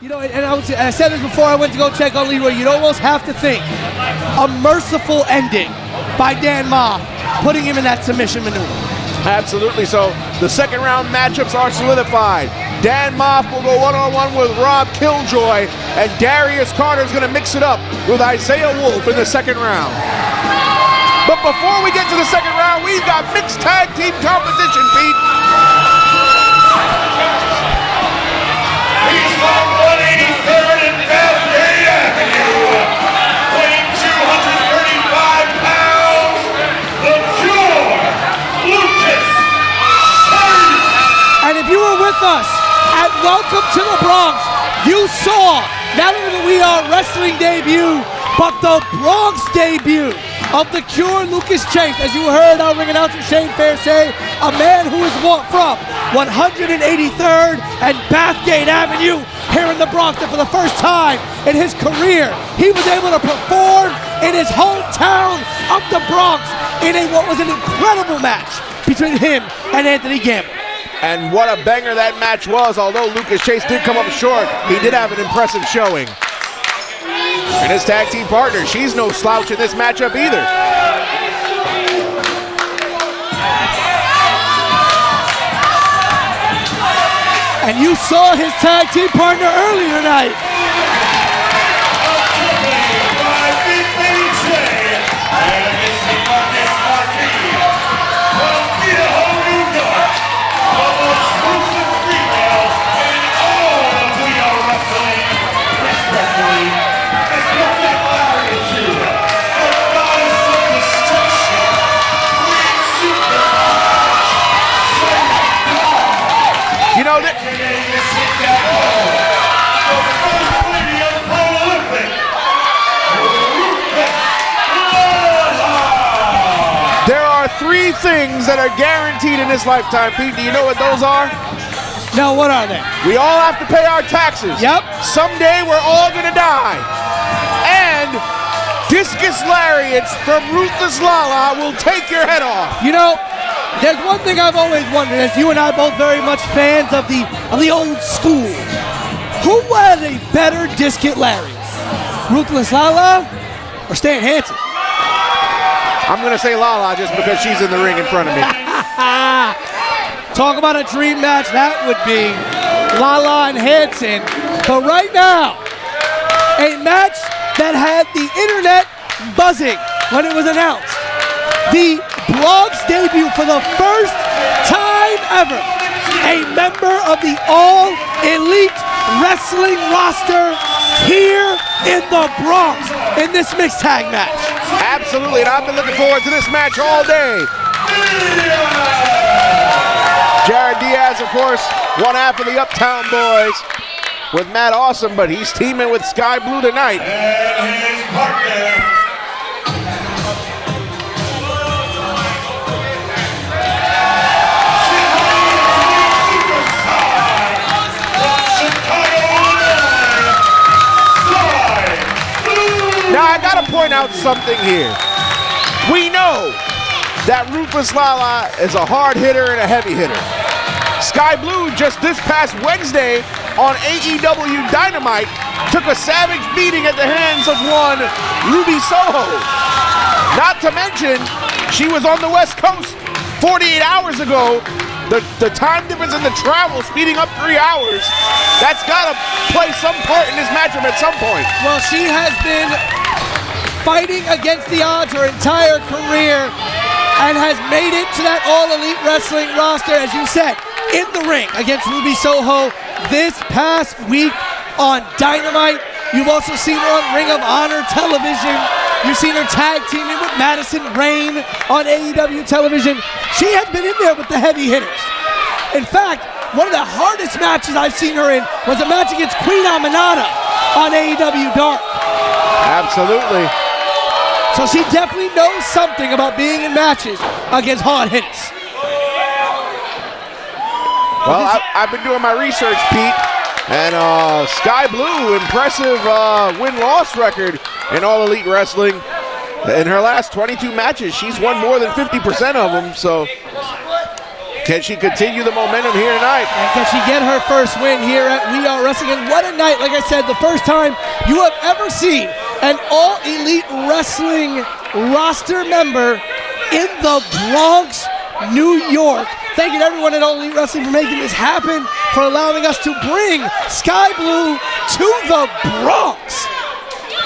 You know, and I said this before I went to go check on Leroy, you'd almost have to think a merciful ending by Dan Ma, putting him in that submission maneuver. Absolutely. So the second round matchups are solidified. Dan Moff will go one-on-one with Rob Killjoy, and Darius Carter's going to mix it up with Isaiah Wolf in the second round. But before we get to the second round, we've got mixed tag team competition, Pete. He's from 183rd and Cascade Avenue, weighing 235 pounds, the pure Lucas. And if you were with us at Welcome to the Bronx, you saw not only the We Are Wrestling debut, but the Bronx debut of the Cure Lucas Chase. As you heard our ring announcer Shane Fair say, a man who is from 183rd and Bathgate Avenue here in the Bronx. And for the first time in his career, he was able to perform in his hometown of the Bronx in what was an incredible match between him and Anthony Gamble. And what a banger that match was. Although Lucas Chase did come up short, he did have an impressive showing. And his tag team partner, she's no slouch in this matchup either. And you saw his tag team partner earlier tonight. You know that there are three things that are guaranteed in this lifetime, Pete. Do you know what those are? No, what are they? We all have to pay our taxes. Yep. Someday we're all gonna die. And discus lariats from Ruthless Lala will take your head off. You know, there's one thing I've always wondered, as you and I both very much fans of the old school. Who had a better discus lariat? Ruthless Lala or Stan Hansen? I'm gonna say Lala just because she's in the ring in front of me. Talk about a dream match, that would be Lala and Hansen. But right now, a match that had the internet buzzing when it was announced. The Bronx debut for the first time ever. A member of the All Elite Wrestling roster here in the Bronx in this mixed tag match. Absolutely, and I've been looking forward to this match all day. Jarett Diaz, of course, one half of the Uptown Boys with Matt Awesome, but he's teaming with Skye Blue tonight. And his partner. Now I gotta point out something here. We know that Ruthless Lala is a hard hitter and a heavy hitter. Skye Blue just this past Wednesday on AEW Dynamite took a savage beating at the hands of one Ruby Soho. Not to mention, she was on the West Coast 48 hours ago. The time difference in the travel speeding up 3 hours, that's gotta play some part in this matchup at some point. Well, she has been fighting against the odds her entire career and has made it to that All Elite Wrestling roster, as you said, in the ring against Ruby Soho this past week on Dynamite. You've also seen her on Ring of Honor television. You've seen her tag teaming with Madison Rayne on AEW television. She has been in there with the heavy hitters. In fact, one of the hardest matches I've seen her in was a match against Queen Aminata on AEW Dark. Absolutely. So she definitely knows something about being in matches against hard hitters. Well, I've been doing my research, Pete, and Skye Blue, impressive win-loss record in All Elite Wrestling. In her last 22 matches, she's won more than 50% of them, so Can she continue the momentum here tonight? And can she get her first win here at We Are Wrestling? And what a night, like I said, the first time you have ever seen an All Elite Wrestling roster member in the Bronx, New York. Thank you to everyone at All Elite Wrestling for making this happen, for allowing us to bring Skye Blue to the Bronx.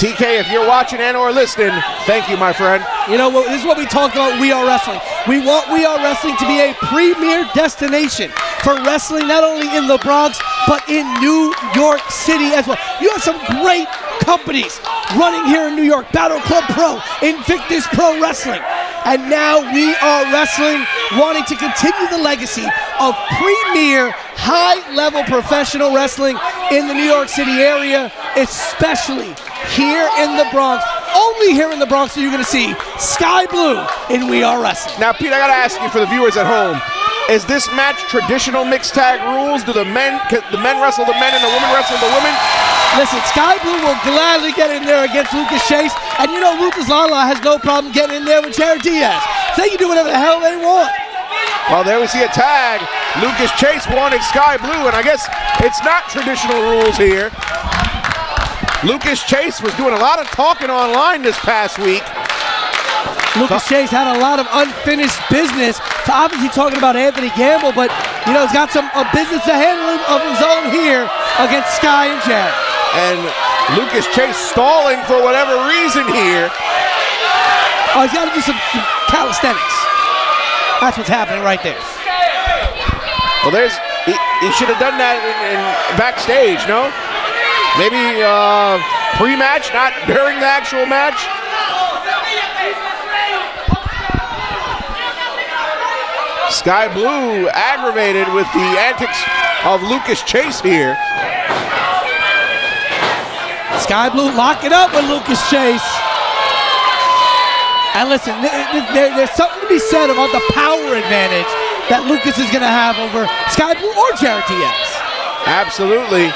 TK, if you're watching and or listening, thank you, my friend. You know, this is what we talk about We Are Wrestling. We want We Are Wrestling to be a premier destination for wrestling, not only in the Bronx, but in New York City as well. You have some great companies running here in New York. Battle Club Pro, Invictus Pro Wrestling. And now We Are Wrestling, wanting to continue the legacy of premier, high-level professional wrestling in the New York City area, especially here in the Bronx. Only here in the Bronx are you going to see Skye Blue in We Are Wrestling. Now, Pete, I got to ask you, for the viewers at home, is this match traditional mixed tag rules? Do the men wrestle the men and the women wrestle the women? Listen, Skye Blue will gladly get in there against Lucas Chase, and you know Lucas Lala has no problem getting in there with Jarett Diaz. They can do whatever the hell they want. Well, there we see a tag. Lucas Chase wanted Skye Blue, and I guess it's not traditional rules here. Lucas Chase was doing a lot of talking online this past week. Lucas Chase had a lot of unfinished business, so obviously talking about Anthony Gamble, but you know, he's got some business to handle of his own here against Skye and Jarett. And Lucas Chase stalling for whatever reason here. Oh, he's got to do some calisthenics. That's what's happening right there. Well, he should have done that in backstage, no? Maybe pre-match, not during the actual match. Skye Blue aggravated with the antics of Lucas Chase here. Skye Blue locking up with Lucas Chase. And listen, there's something to be said about the power advantage that Lucas is going to have over Skye Blue or Jarett Diaz. Absolutely.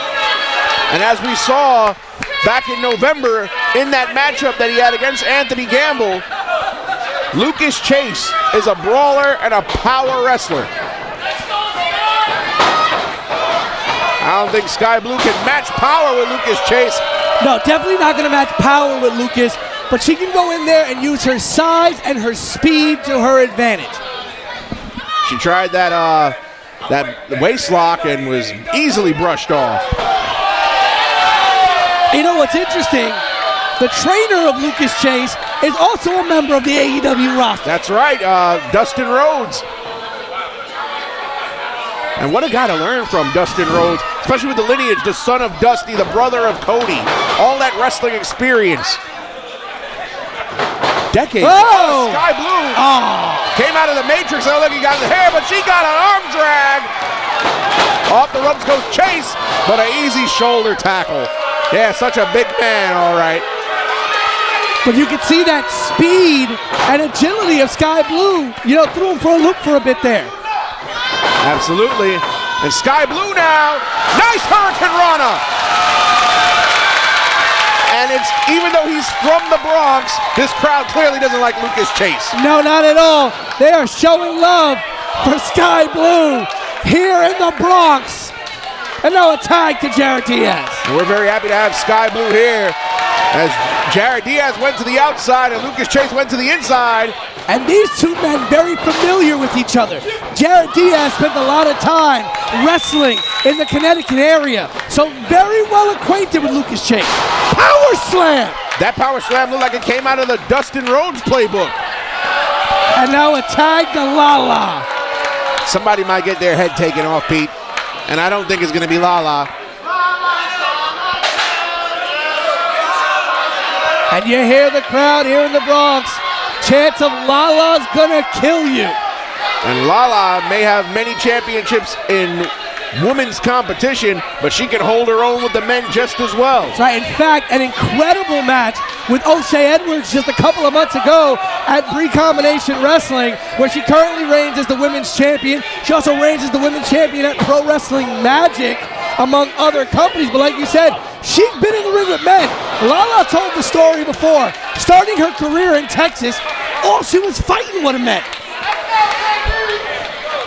And as we saw back in November in that matchup that he had against Anthony Gamble, Lucas Chase is a brawler and a power wrestler. I don't think Skye Blue can match power with Lucas Chase. No, definitely not going to match power with Lucas, but she can go in there and use her size and her speed to her advantage. She tried that waist lock and was easily brushed off. You know what's interesting? The trainer of Lucas Chase is also a member of the AEW roster. That's right, Dustin Rhodes. And what a guy to learn from, Dustin Rhodes, especially with the lineage, the son of Dusty, the brother of Cody. All that wrestling experience. Decades. Oh! Skye Blue came out of the Matrix. I don't think he got in the hair, but she got an arm drag. Off the ropes goes Chase, but an easy shoulder tackle. Yeah, such a big man, all right. But you can see that speed and agility of Skye Blue, you know, threw him for a loop for a bit there. Absolutely. And Skye Blue now, nice Hurricane Rana. And it's, even though he's from the Bronx, this crowd clearly doesn't like Lucas Chase. No, not at all. They are showing love for Skye Blue here in the Bronx. And now a tag to Jarett Diaz. And we're very happy to have Skye Blue here as Jarett Diaz went to the outside and Lucas Chase went to the inside. And these two men very familiar with each other. Jarett Diaz spent a lot of time wrestling in the Connecticut area, so very well acquainted with Lucas Chase. Power slam! That power slam looked like it came out of the Dustin Rhodes playbook. And now a tag to Lala. Somebody might get their head taken off, Pete. And I don't think it's going to be Lala. And you hear the crowd here in the Bronx. Chance of Lala's gonna kill you. And Lala may have many championships in women's competition, but she can hold her own with the men just as well. That's right. In fact, an incredible match with O'Shea Edwards just a couple of months ago at Bree Combination Wrestling, where she currently reigns as the women's champion. She also reigns as the women's champion at Pro Wrestling Magic, among other companies. But like you said, she's been in the ring with men. Lala told the story before. Starting her career in Texas, all she was fighting with men.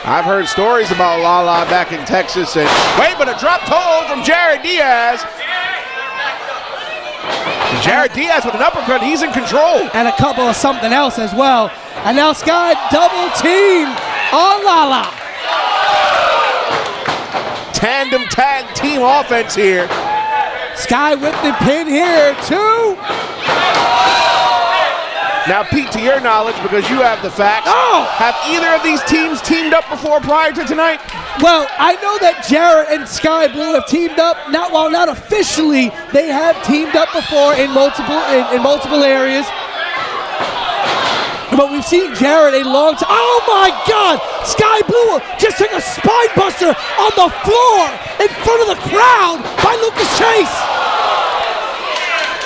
I've heard stories about Lala back in Texas. And wait, but a drop toe from Jarett Diaz. Jarett Diaz with an uppercut. He's in control. And a couple of something else as well. And now Skye double team on Lala. Tandem tag team offense here. Skye with the pin here, 2. Now, Pete, to your knowledge, because you have the facts, have either of these teams teamed up before prior to tonight? Well, I know that Jarett and Skye Blue have teamed up. Not officially, they have teamed up before in multiple areas. But we've seen Jarett a long time. Oh my God! Skye Blue just took a spine buster on the floor in front of the crowd by Lucas Chase.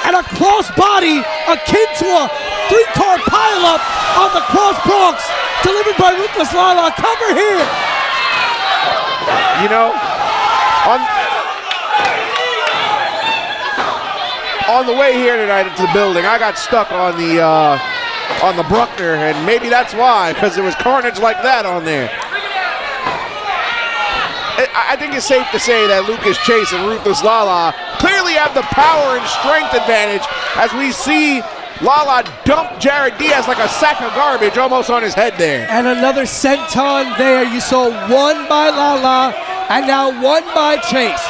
And a cross body akin to a 3-car pileup on the cross Bronx, delivered by Ruthless Lala. Cover here. You know, on the way here tonight into the building, I got stuck on the Bruckner, and maybe that's why, because there was carnage like that on there. I think it's safe to say that Lucas Chase and Ruthless Lala clearly have the power and strength advantage as we see Lala dump Jarett Diaz like a sack of garbage almost on his head there. And another senton there. You saw one by Lala and now one by Chase.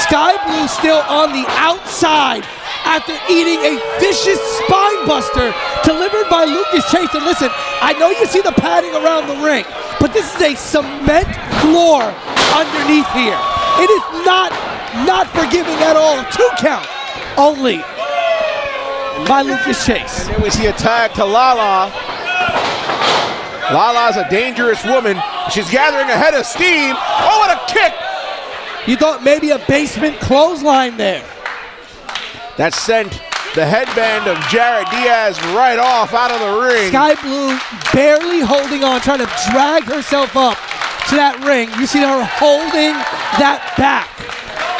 Skye Blue still on the outside after eating a vicious spine buster delivered by Lucas Chase. And listen, I know you see the padding around the ring, but this is a cement floor underneath here. It is not forgiving at all. 2 count only by Lucas Chase. And then we see a tag to Lala. Lala's a dangerous woman. She's gathering a head of steam. Oh, what a kick! You thought maybe a basement clothesline there. That sent the headband of Jarett Diaz right off out of the ring. Skye Blue barely holding on, trying to drag herself up to that ring. You see her holding that back.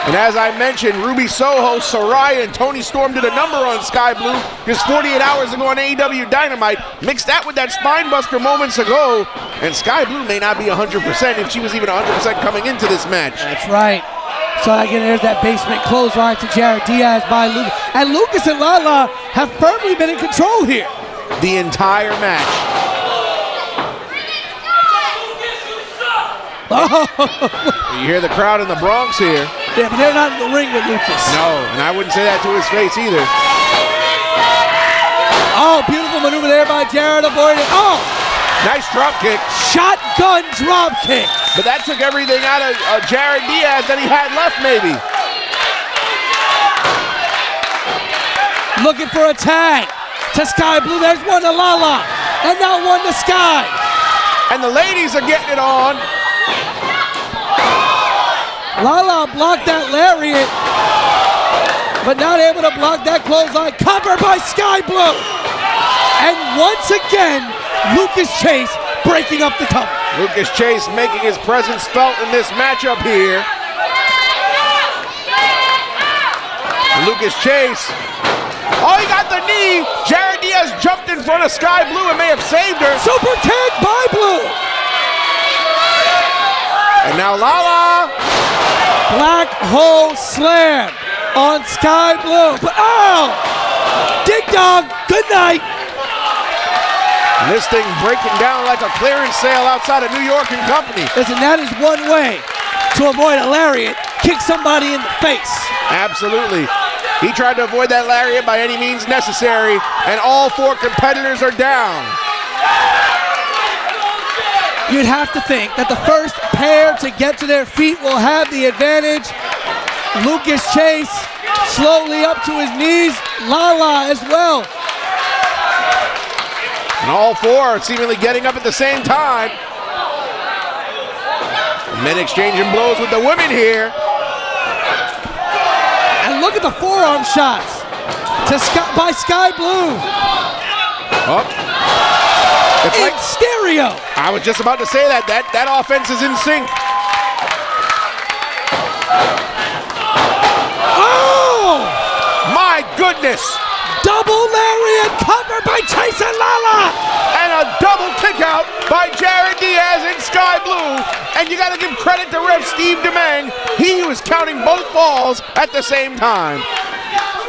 And as I mentioned, Ruby Soho, Saraya, and Tony Storm did a number on Skye Blue just 48 hours ago on AEW Dynamite. Mix that with that spine buster moments ago, and Skye Blue may not be 100% if she was even 100% coming into this match. That's right. So again, there's that basement clothesline to Jarett Diaz by Lucas. And Lucas and Lala have firmly been in control here. The entire match. Oh. You hear the crowd in the Bronx here. Yeah, but they're not in the ring with Lucas. No, and I wouldn't say that to his face either. Oh, beautiful maneuver there by Jarett, avoiding. Oh! Nice drop kick. Shotgun drop kick. But that took everything out of Jarett Diaz that he had left, maybe. Looking for a tag to Skye Blue. There's one to Lala. And now one to Skye. And the ladies are getting it on. Lala blocked that lariat, but not able to block that clothesline. Covered by Skye Blue. And once again, Lucas Chase breaking up the cover. Lucas Chase making his presence felt in this matchup here. Lucas Chase. Oh, he got the knee. Jarett Diaz jumped in front of Skye Blue and may have saved her. Super kick by Blue. And now Lala. Black hole slam on Skye Blue. But oh! Dig dog, good night. And this thing breaking down like a clearance sale outside of New York and Company. Listen, that is one way to avoid a lariat. Kick somebody in the face. Absolutely. He tried to avoid that lariat by any means necessary, and all 4 competitors are down. You'd have to think that the first pair to get to their feet will have the advantage. Lucas Chase slowly up to his knees. Lala as well. And all 4 are seemingly getting up at the same time. Men exchanging blows with the women here. And look at the forearm shots by Skye Blue. Oh. It's in like stereo. I was just about to say that offense is in sync. Oh! My goodness! Double lariat covered by Chase and Lala. And a double kick out by Jarett Diaz in Skye Blue. And you got to give credit to ref Steve Demeng. He was counting both balls at the same time.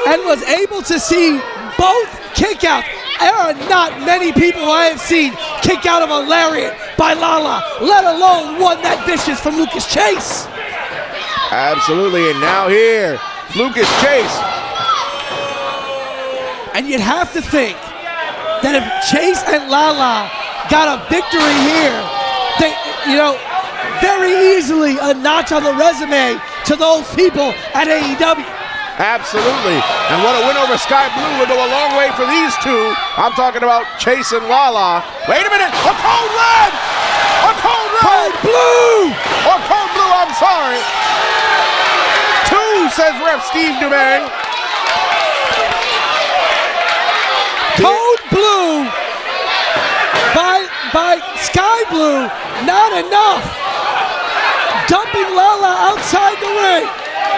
And was able to see both kick outs. There are not many people I have seen kick out of a lariat by Lala, let alone one that vicious from Lucas Chase. Absolutely, and now here, Lucas Chase. And you'd have to think that if Chase and Lala got a victory here, they, very easily a notch on the resume to those people at AEW. Absolutely, and what a win over Skye Blue would go a long way for these two. I'm talking about Chase and Lala. Wait a minute, a cold red! A cold red! Cold blue! Or cold blue, I'm sorry. 2, says ref Steve Demeng. Cold blue by Skye Blue, not enough. Dumping Lala outside the ring.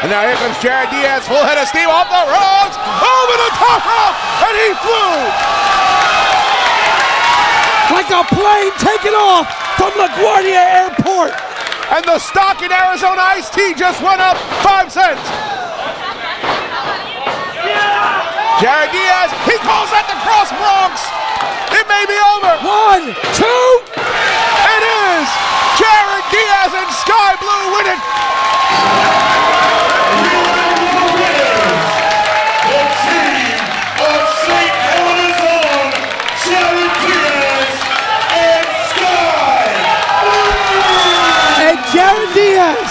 And now here comes Jarett Diaz, full head of steam off the ropes, over the top rope, and he flew! Like a plane taking off from LaGuardia Airport. And the stock in Arizona iced tea just went up 5 cents. Jarett Diaz, he calls that the Cross Bronx. It may be over. 1, 2. It is Jarett Diaz and Skye Blue win it. Jarett Diaz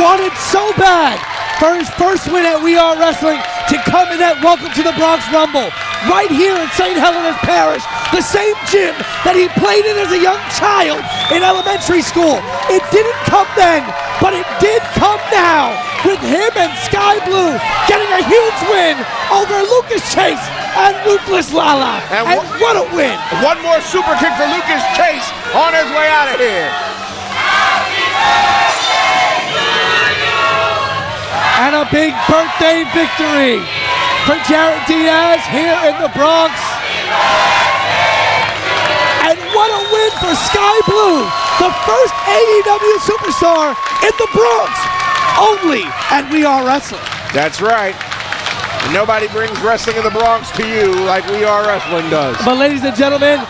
wanted so bad for his first win at We Are Wrestling to come in at Welcome to the Bronx Rumble right here in St. Helena's Parish, the same gym that he played in as a young child in elementary school. It didn't come then, but it did come now with him and Skye Blue getting a huge win over Lucas Chase and Ruthless Lala. And what a win! One more super kick for Lucas Chase on his way out of here. And a big birthday victory for Jarett Diaz here in the Bronx. And what a win for Skye Blue, the first AEW superstar in the Bronx, only at We Are Wrestling. That's right. Nobody brings wrestling in the Bronx to you like We Are Wrestling does. But ladies and gentlemen,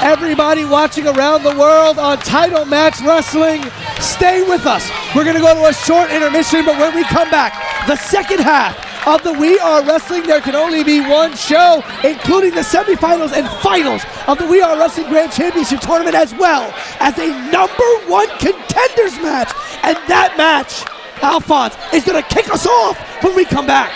everybody watching around the world on Title Match Wrestling, stay with us. We're going to go to a short intermission, but when we come back, the second half of the We Are Wrestling, there can only be one show, including the semifinals and finals of the We Are Wrestling Grand Championship Tournament, as well as a #1 contenders match. And that match, Alphonse, is going to kick us off when we come back.